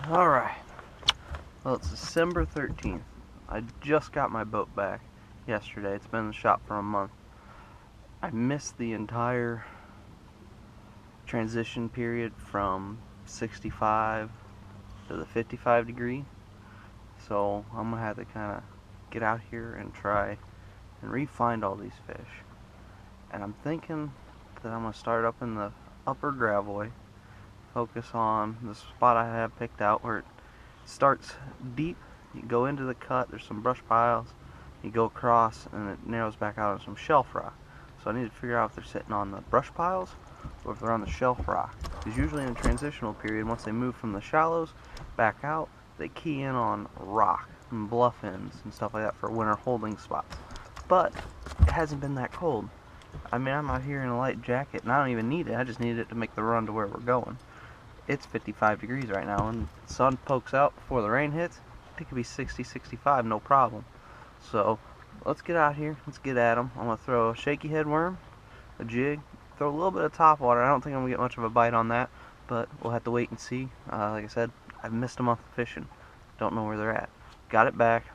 Alright, well, it's December 13th. I just got my boat back yesterday. It's been in the shop for a month. I missed the entire transition period from 65 to the 55 degree. So I'm going to have to kind of get out here and try and re-find all these fish. And I'm thinking that I'm going to start up in the upper gravelway, focus on the spot I have picked out where it starts deep. You go into the cut, there's some brush piles, you go across and it narrows back out on some shelf rock. So I need to figure out if they're sitting on the brush piles or if they're on the shelf rock. Because usually in a transitional period, once they move from the shallows back out, they key in on rock and bluff ends and stuff like that for winter holding spots. But it hasn't been that cold. I mean, I'm out here in a light jacket and I don't even need it. I just need it to make the run to where we're going. It's 55 degrees right now, and the sun pokes out before the rain hits. It could be 60, 65, no problem. So let's get out here, let's get at them. I'm going to throw a shaky head worm, a jig, throw a little bit of top water. I don't think I'm going to get much of a bite on that, but we'll have to wait and see. Like I said, I've missed a month of fishing. Don't know where they're at. Got it back.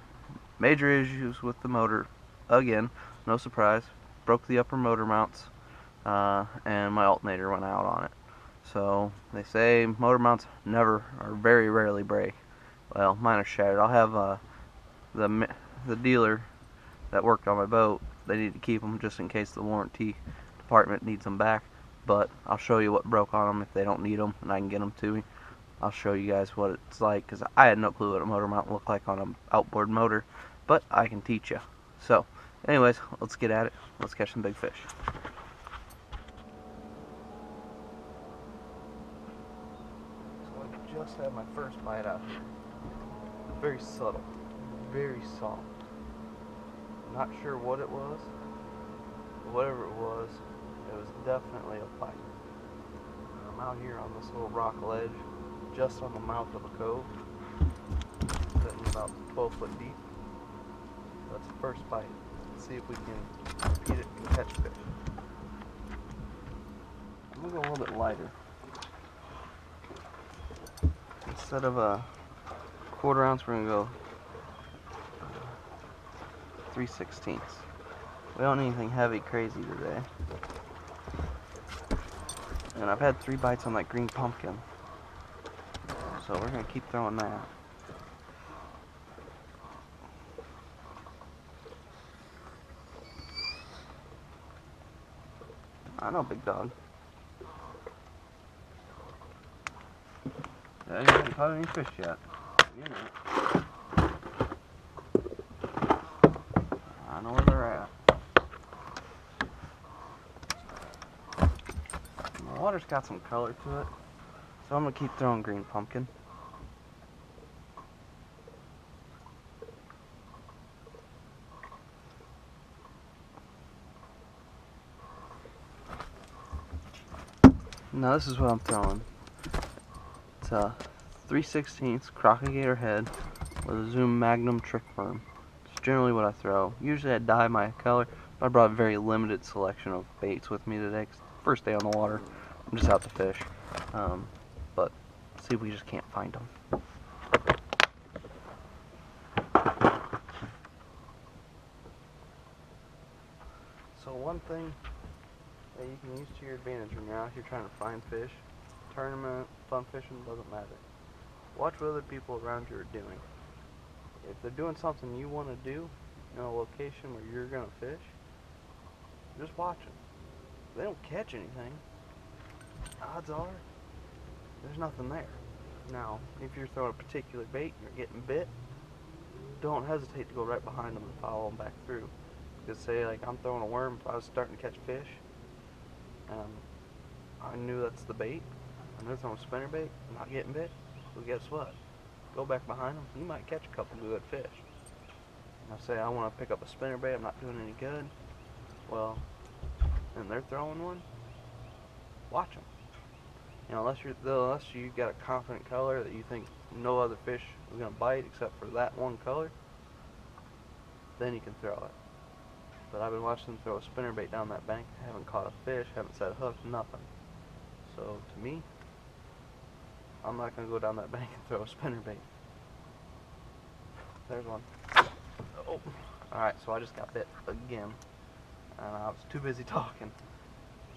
Major issues with the motor again, no surprise. Broke the upper motor mounts, and my alternator went out on it. So they say motor mounts never or very rarely break. Well, mine are shattered. I'll have the dealer that worked on my boat. They need to keep them just in case the warranty department needs them back. But I'll show you what broke on them if they don't need them, and I can get them to me. I'll show you guys what it's like, because I had no clue what a motor mount looked like on an outboard motor, but I can teach you. So, anyways, let's get at it. Let's catch some big fish. I just had my first bite out here. Very subtle, very soft. Not sure what it was, but whatever it was definitely a bite. I'm out here on this little rock ledge, just on the mouth of a cove, sitting about 12 foot deep. That's the first bite. Let's see if we can repeat it and catch fish. I'm gonna go a little bit lighter. Instead of a 1/4 ounce, we're gonna go 3/16. We don't need anything heavy crazy today. And I've had 3 bites on that green pumpkin, so we're gonna keep throwing that. I know, big dog. Yeah, you haven't caught any fish yet. You know. I know where they're at. The water's got some color to it, so I'm gonna keep throwing green pumpkin. Now this is what I'm throwing. It's a 3/16 crocodile head with a Zoom Magnum trick worm. It's generally what I throw. Usually I dye my color, but I brought a very limited selection of baits with me today. 'Cause first day on the water, I'm just out to fish. But see if we just can't find them. So one thing that you can use to your advantage when you're out here trying to find fish, tournament, fun fishing, doesn't matter. Watch what other people around you are doing. If they're doing something you want to do in a location where you're going to fish, just watch them. If they don't catch anything, odds are there's nothing there. Now, if you're throwing a particular bait and you're getting bit, don't hesitate to go right behind them and follow them back through. Because say like I'm throwing a worm, if I was starting to catch fish, I knew that's the bait, and they're throwing spinnerbait, I'm not getting bit, well guess what? Go back behind them, you might catch a couple good fish. Now say I want to pick up a spinnerbait, I'm not doing any good, well, and they're throwing one, watch them. You know, unless you got a confident color that you think no other fish is going to bite except for that one color, then you can throw it. But I've been watching them throw a spinnerbait down that bank, haven't caught a fish, haven't set a hook, nothing. So to me, I'm not gonna go down that bank and throw a spinnerbait. There's one. Oh. Alright, so I just got bit again. And I was too busy talking.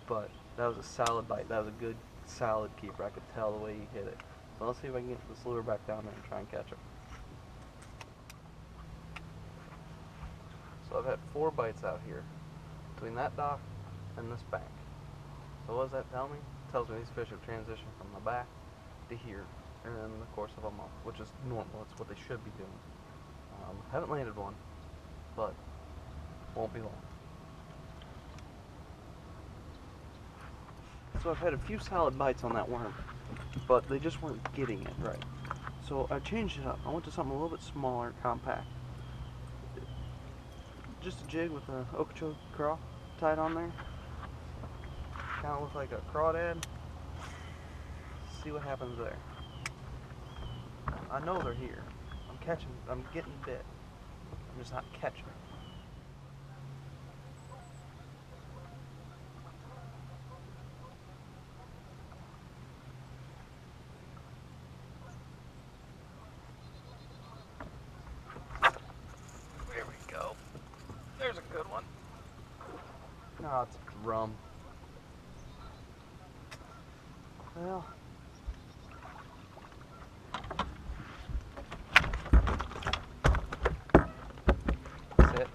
But that was a solid bite. That was a good, solid keeper. I could tell the way he hit it. So let's see if I can get this lure back down there and try and catch him. So I've had 4 bites out here between that dock and this bank. So what does that tell me? It tells me these fish have transitioned from the back to here in the course of a month, which is normal. It's what they should be doing. Haven't landed one, but won't be long. So I've had a few solid bites on that worm, but they just weren't getting it right. So I changed it up. I went to something a little bit smaller, compact. Just a jig with an Okeechobee craw tied on there. Kind of look like a crawdad. See what happens there. I know they're here. I'm getting bit. I'm just not catching. There we go. There's a good one. No, it's a drum. Well, that's it.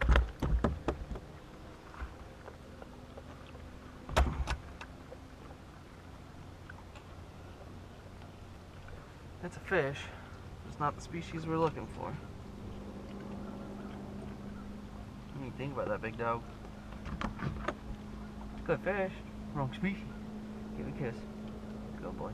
That's a fish. It's not the species we're looking for. What do you think about that, big dog? Good fish. Wrong species. Give it a kiss. Good boy.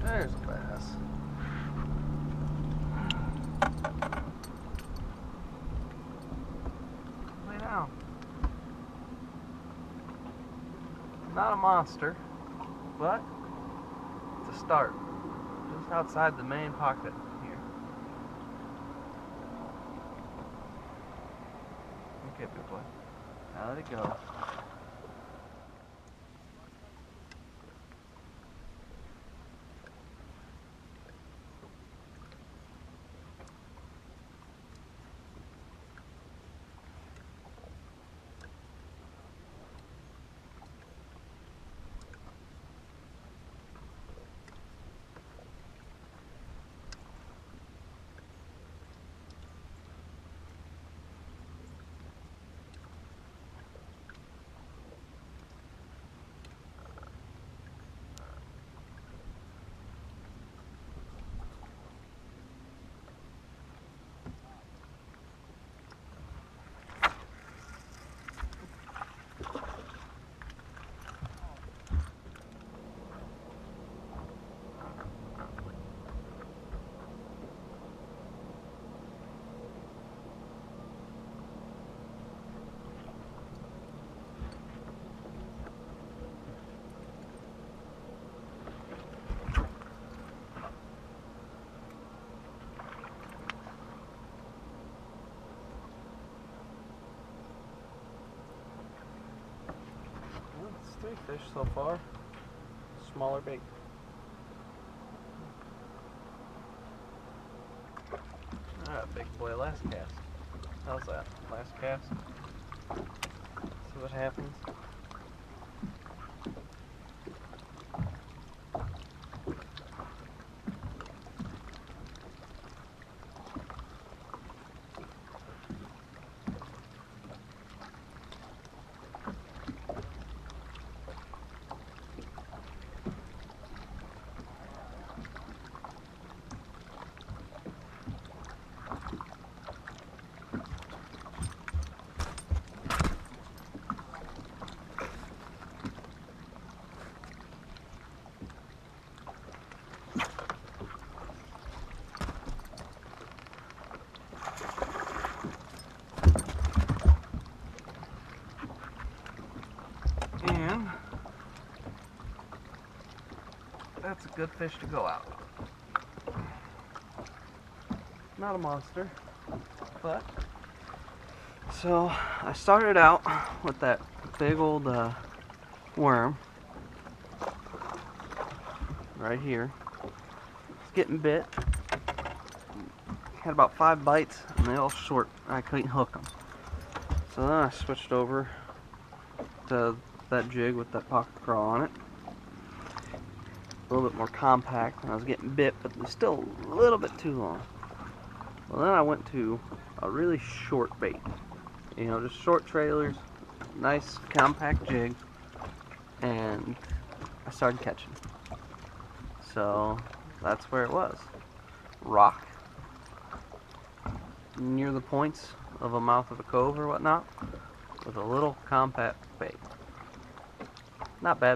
There's a bass. Lay down. Not a monster, but it's a start. Just outside the main pocket here. Okay, big boy. Now let it go. It's 3 fish so far. Smaller bait. Alright, big boy, last cast. How's that? Last cast. See what happens. that's a good fish to go out. Not a monster, but so I started out with that big old worm right here. It's getting bit. Had about 5 bites, and they all short. I couldn't hook them. So then I switched over to that jig with that pocket crawl on it. A little bit more compact, and I was getting bit, but it was still a little bit too long. Well, then I went to a really short bait. You know, just short trailers, nice compact jig, and I started catching. So that's where it was. Rock, near the points of a mouth of a cove or whatnot, with a little compact bait. Not bad